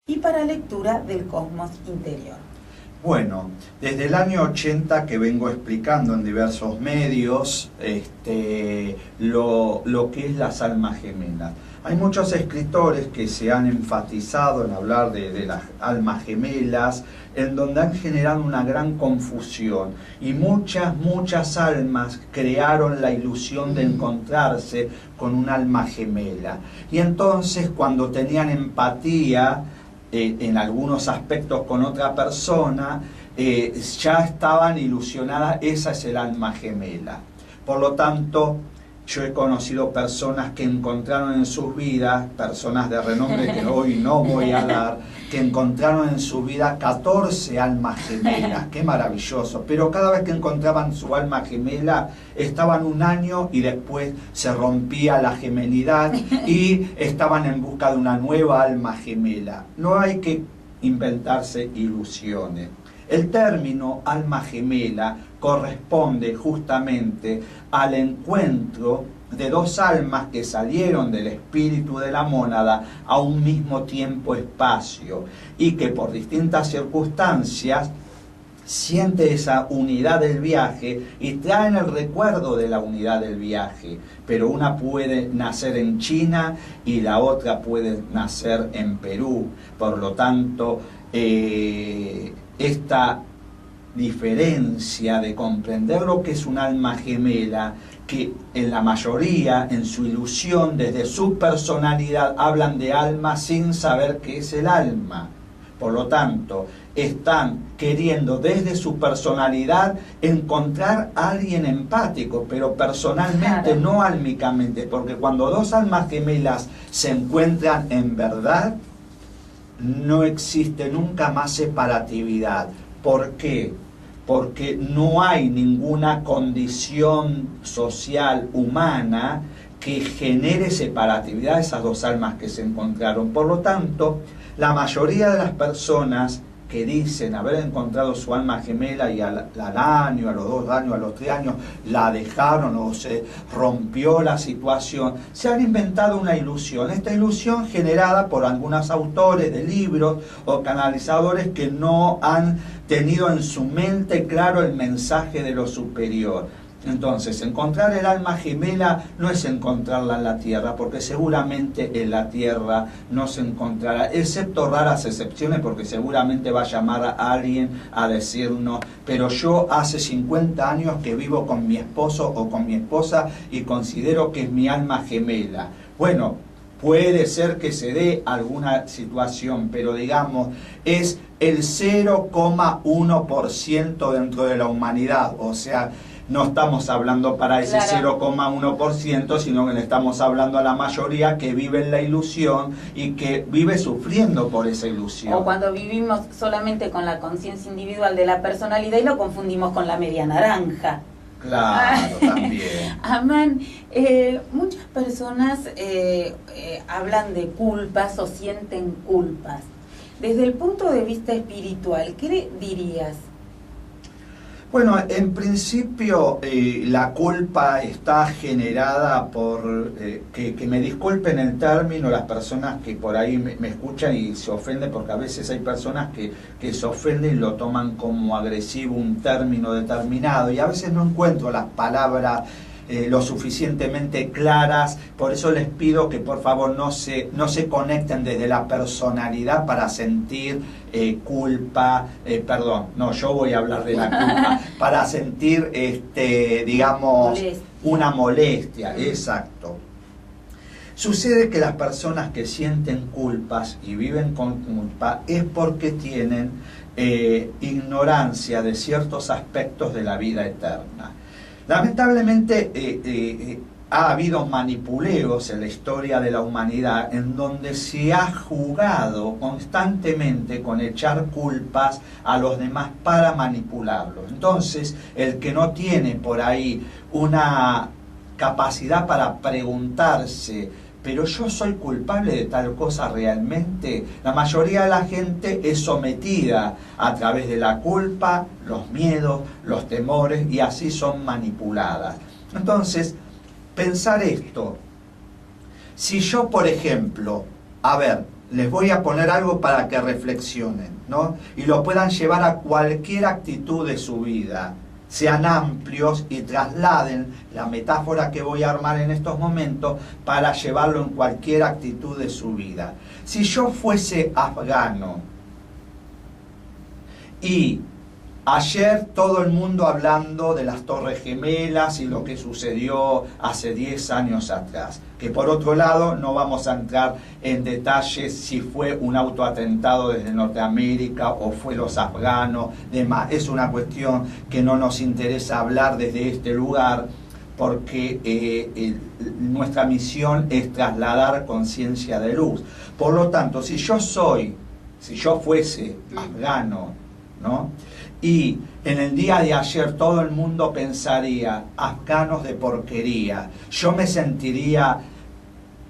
y para lectura del cosmos interior. Bueno, desde el año 80 que vengo explicando en diversos medios lo que es las almas gemelas. Hay muchos escritores que se han enfatizado en hablar de las almas gemelas, en donde han generado una gran confusión y muchas almas crearon la ilusión de encontrarse con un alma gemela. Y entonces cuando tenían empatía en algunos aspectos con otra persona, ya estaban ilusionadas, esa es el alma gemela. Por lo tanto, yo he conocido personas que encontraron en sus vidas, personas de renombre que hoy no voy a dar, que encontraron en su vida 14 almas gemelas, qué maravilloso, pero cada vez que encontraban su alma gemela, estaban un año y después se rompía la gemelidad y estaban en busca de una nueva alma gemela. No hay que inventarse ilusiones. El término alma gemela corresponde justamente al encuentro de dos almas que salieron del espíritu de la mónada a un mismo tiempo-espacio y que por distintas circunstancias siente esa unidad del viaje y traen el recuerdo de la unidad del viaje, pero una puede nacer en China y la otra puede nacer en Perú. Por lo tanto, esta diferencia de comprender lo que es un alma gemela, que en la mayoría, en su ilusión, desde su personalidad, hablan de alma sin saber qué es el alma. Por lo tanto, están queriendo desde su personalidad encontrar a alguien empático, pero personalmente, claro, no álmicamente, porque cuando dos almas gemelas se encuentran en verdad, no existe nunca más separatividad. ¿Por qué? Porque no hay ninguna condición social humana que genere separatividad a esas dos almas que se encontraron. Por lo tanto, la mayoría de las personas que dicen haber encontrado su alma gemela y al año, a los 2 años, a los 3 años, la dejaron o se rompió la situación, se han inventado una ilusión. Esta ilusión generada por algunos autores de libros o canalizadores que no han tenido en su mente claro el mensaje de lo superior. Entonces, encontrar el alma gemela no es encontrarla en la Tierra, porque seguramente en la Tierra no se encontrará, excepto raras excepciones, porque seguramente va a llamar a alguien a decirnos, pero yo hace 50 años que vivo con mi esposo o con mi esposa y considero que es mi alma gemela. Bueno, puede ser que se dé alguna situación, pero digamos, es el 0,1% dentro de la humanidad, o sea, no estamos hablando para ese 0,1%, sino que le estamos hablando a la mayoría que vive en la ilusión y que vive sufriendo por esa ilusión. O cuando vivimos solamente con la conciencia individual de la personalidad y lo confundimos con la media naranja. Claro, también. Amán, muchas personas hablan de culpas o sienten culpas. Desde el punto de vista espiritual, ¿qué dirías? Bueno, en principio la culpa está generada por, que me disculpen el término las personas que por ahí me escuchan y se ofenden, porque a veces hay personas que se ofenden y lo toman como agresivo un término determinado, y a veces no encuentro las palabras lo suficientemente claras. Por eso les pido que por favor no se conecten desde la personalidad para sentir culpa, perdón, no, yo voy a hablar de la culpa, para sentir, digamos, una molestia, exacto. Sucede que las personas que sienten culpas y viven con culpa es porque tienen ignorancia de ciertos aspectos de la vida eterna. Lamentablemente ha habido manipuleos en la historia de la humanidad en donde se ha jugado constantemente con echar culpas a los demás para manipularlos. Entonces, el que no tiene por ahí una capacidad para preguntarse, pero yo soy culpable de tal cosa realmente, la mayoría de la gente es sometida a través de la culpa, los miedos, los temores, y así son manipuladas. Entonces, pensar esto, si yo, por ejemplo, a ver, les voy a poner algo para que reflexionen, ¿no? Y lo puedan llevar a cualquier actitud de su vida. Sean amplios y trasladen la metáfora que voy a armar en estos momentos para llevarlo en cualquier actitud de su vida. Si yo fuese afgano y ayer todo el mundo hablando de las Torres Gemelas y lo que sucedió hace 10 años atrás, que por otro lado no vamos a entrar en detalles si fue un autoatentado desde Norteamérica o fue los afganos, demás. Es una cuestión que no nos interesa hablar desde este lugar porque nuestra misión es trasladar conciencia de luz. Por lo tanto, si yo fuese afgano, ¿no? Y en el día de ayer todo el mundo pensaría, afganos de porquería, yo me sentiría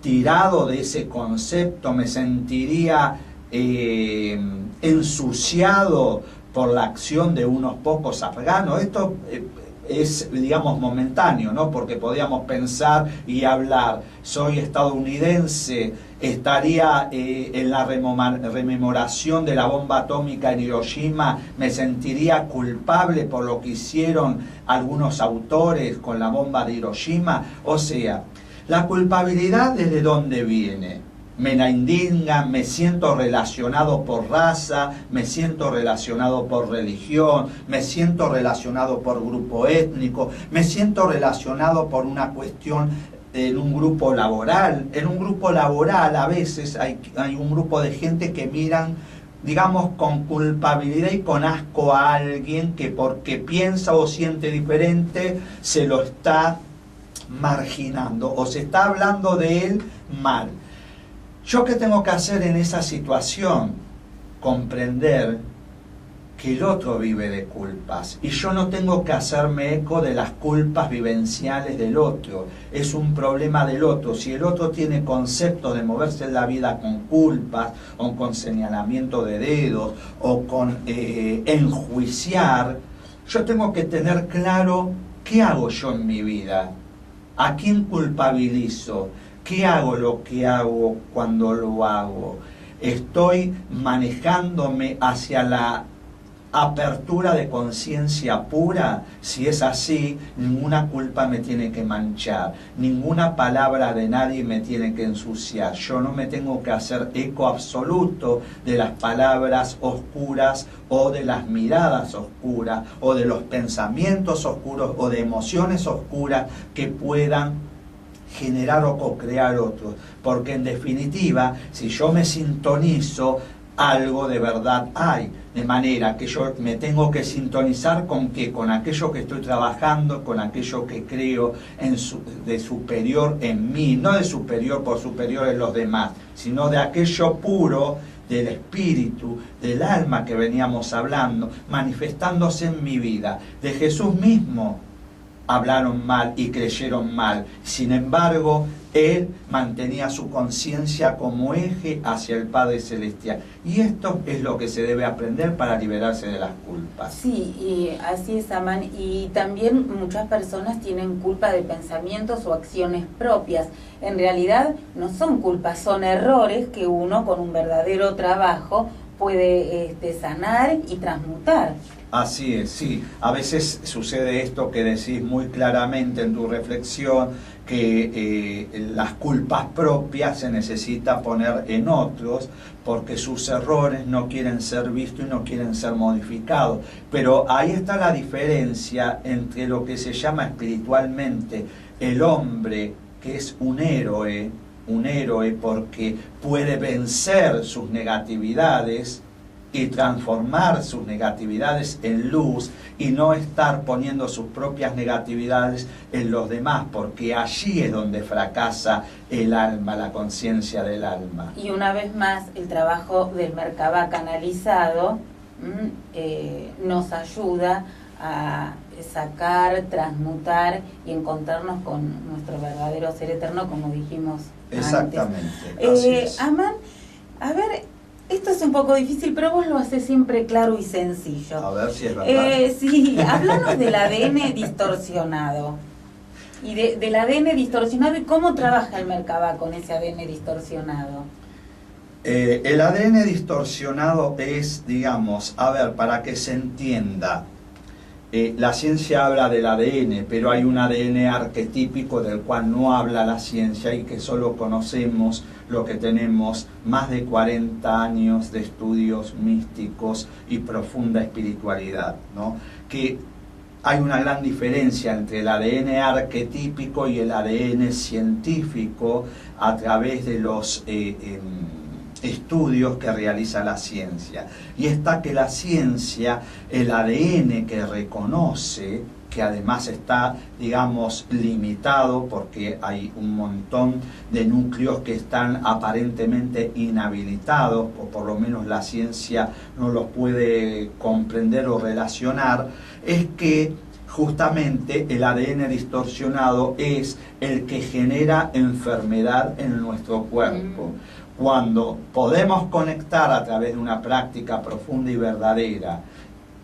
tirado de ese concepto, me sentiría ensuciado por la acción de unos pocos afganos. Esto es, digamos, momentáneo, ¿no? Porque podíamos pensar y hablar, soy estadounidense, estaría en la rememoración de la bomba atómica en Hiroshima, me sentiría culpable por lo que hicieron algunos autores con la bomba de Hiroshima. O sea, la culpabilidad, ¿desde dónde viene? Me la indigna, me siento relacionado por raza, me siento relacionado por religión, me siento relacionado por grupo étnico, me siento relacionado por una cuestión en un grupo laboral. En un grupo laboral a veces hay un grupo de gente que miran, digamos, con culpabilidad y con asco a alguien que porque piensa o siente diferente se lo está marginando o se está hablando de él mal. ¿Yo qué tengo que hacer en esa situación? Comprender que el otro vive de culpas y yo no tengo que hacerme eco de las culpas vivenciales del otro. Es un problema del otro. Si el otro tiene concepto de moverse en la vida con culpas o con señalamiento de dedos o con enjuiciar, yo tengo que tener claro qué hago yo en mi vida, a quién culpabilizo, ¿qué hago lo que hago cuando lo hago? ¿Estoy manejándome hacia la apertura de conciencia pura? Si es así, ninguna culpa me tiene que manchar, ninguna palabra de nadie me tiene que ensuciar. Yo no me tengo que hacer eco absoluto de las palabras oscuras o de las miradas oscuras o de los pensamientos oscuros o de emociones oscuras que puedan generar o co-crear otros, porque en definitiva, si yo me sintonizo, algo de verdad hay, de manera que yo me tengo que sintonizar con qué, con aquello que estoy trabajando, con aquello que creo de superior en mí, no de superior por superior en los demás, sino de aquello puro del espíritu, del alma que veníamos hablando, manifestándose en mi vida. De Jesús mismo hablaron mal y creyeron mal. Sin embargo, él mantenía su conciencia como eje hacia el Padre Celestial. Y esto es lo que se debe aprender para liberarse de las culpas. Sí, y así es, Amán. Y también muchas personas tienen culpa de pensamientos o acciones propias. En realidad no son culpas, son errores que uno con un verdadero trabajo puede sanar y transmutar. Así es, sí. A veces sucede esto que decís muy claramente en tu reflexión, que las culpas propias se necesita poner en otros porque sus errores no quieren ser vistos y no quieren ser modificados. Pero ahí está la diferencia entre lo que se llama espiritualmente el hombre, que es un héroe porque puede vencer sus negatividades y transformar sus negatividades en luz y no estar poniendo sus propias negatividades en los demás, porque allí es donde fracasa el alma, la conciencia del alma. Y una vez más, el trabajo del Merkabah canalizado nos ayuda a sacar, transmutar y encontrarnos con nuestro verdadero ser eterno, como dijimos Exactamente, antes. así es. Amán, a ver, esto es un poco difícil, pero vos lo haces siempre claro y sencillo. A ver si es verdad. Sí, háblanos del ADN distorsionado. Y del ADN distorsionado y cómo trabaja el Merkabah con ese ADN distorsionado. El ADN distorsionado es, digamos, a ver, para que se entienda, la ciencia habla del ADN, pero hay un ADN arquetípico del cual no habla la ciencia y que solo conocemos lo que tenemos más de 40 años de estudios místicos y profunda espiritualidad, ¿no? Que hay una gran diferencia entre el ADN arquetípico y el ADN científico a través de los estudios que realiza la ciencia. Y está que la ciencia, el ADN que reconoce, que además está, digamos, limitado porque hay un montón de núcleos que están aparentemente inhabilitados, o por lo menos la ciencia no los puede comprender o relacionar, es que justamente el ADN distorsionado es el que genera enfermedad en nuestro cuerpo. Cuando podemos conectar a través de una práctica profunda y verdadera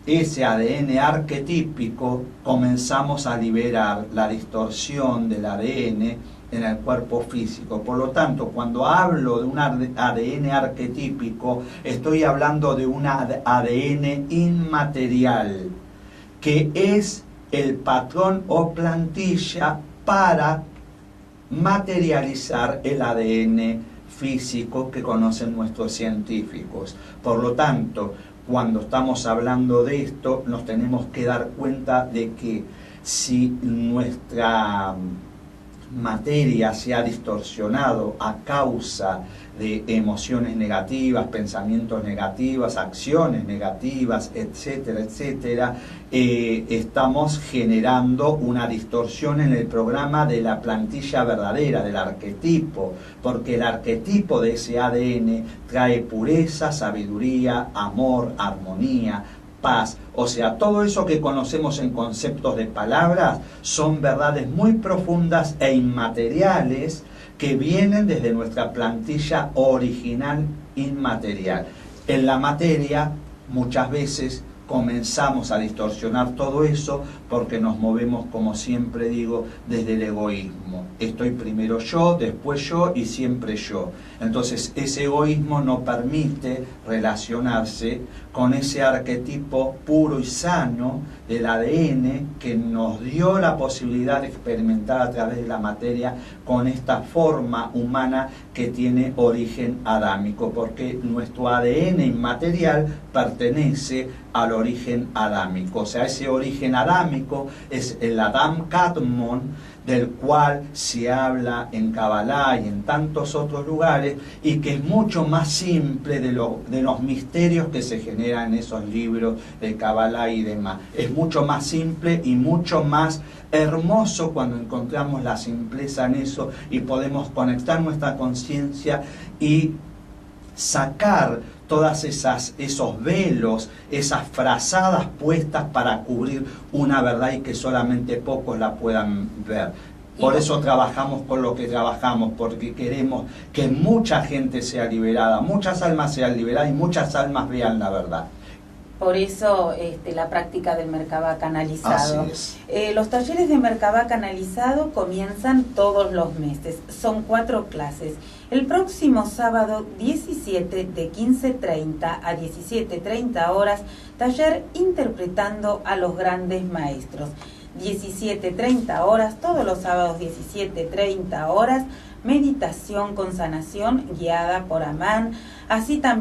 ese ADN arquetípico, comenzamos a liberar la distorsión del ADN en el cuerpo físico. Por lo tanto, cuando hablo de un ADN arquetípico, estoy hablando de un ADN inmaterial, que es el patrón o plantilla para materializar el ADN físico que conocen nuestros científicos. Por lo tanto, cuando estamos hablando de esto, nos tenemos que dar cuenta de que si nuestra materia se ha distorsionado a causa de emociones negativas, pensamientos negativos, acciones negativas, etcétera, etcétera, estamos generando una distorsión en el programa de la plantilla verdadera, del arquetipo, porque el arquetipo de ese ADN trae pureza, sabiduría, amor, armonía, paz. O sea, todo eso que conocemos en conceptos de palabras son verdades muy profundas e inmateriales que vienen desde nuestra plantilla original inmaterial. En la materia, muchas veces comenzamos a distorsionar todo eso porque nos movemos, como siempre digo, desde el egoísmo. Estoy primero yo, después yo y siempre yo. Entonces ese egoísmo no permite relacionarse con ese arquetipo puro y sano del ADN que nos dio la posibilidad de experimentar a través de la materia con esta forma humana que tiene origen adámico, porque nuestro ADN inmaterial pertenece al origen adámico. O sea, ese origen adámico es el Adam Kadmon, del cual se habla en Kabbalah y en tantos otros lugares, y que es mucho más simple de los misterios que se generan en esos libros de Kabbalah y demás. Es mucho más simple y mucho más hermoso cuando encontramos la simpleza en eso y podemos conectar nuestra conciencia y sacar todas esos velos, esas frazadas puestas para cubrir una verdad y que solamente pocos la puedan ver. Por eso trabajamos con lo que trabajamos, porque queremos que mucha gente sea liberada, muchas almas sean liberadas y muchas almas vean la verdad. Por eso la práctica del Merkabah canalizado. Así es. Los talleres de Merkabah canalizado comienzan todos los meses. Son 4 clases. El próximo sábado 17 de 15:30 a 17:30 horas, taller interpretando a los grandes maestros. 17:30 horas, todos los sábados 17:30 horas, meditación con sanación guiada por Amán. Así también